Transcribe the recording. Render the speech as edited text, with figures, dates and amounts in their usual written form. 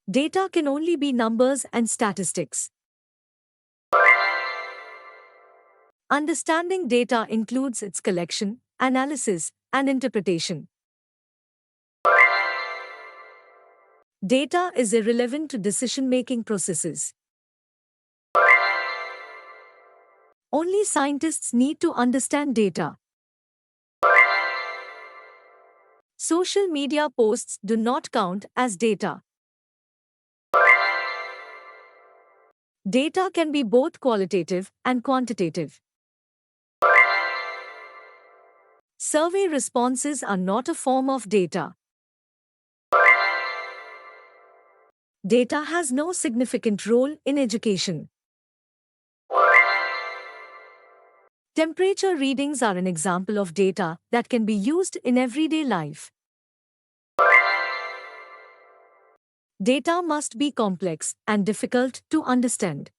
Data can only be numbers and statistics. Understanding data includes its collection, analysis, and interpretation. Data is irrelevant to decision-making processes. Only scientists need to understand data. Social media posts do not count as data. Data can be both qualitative and quantitative. Survey responses are not a form of data. Data has no significant role in education. Temperature readings are an example of data that can be used in everyday life. Data must be complex and difficult to understand.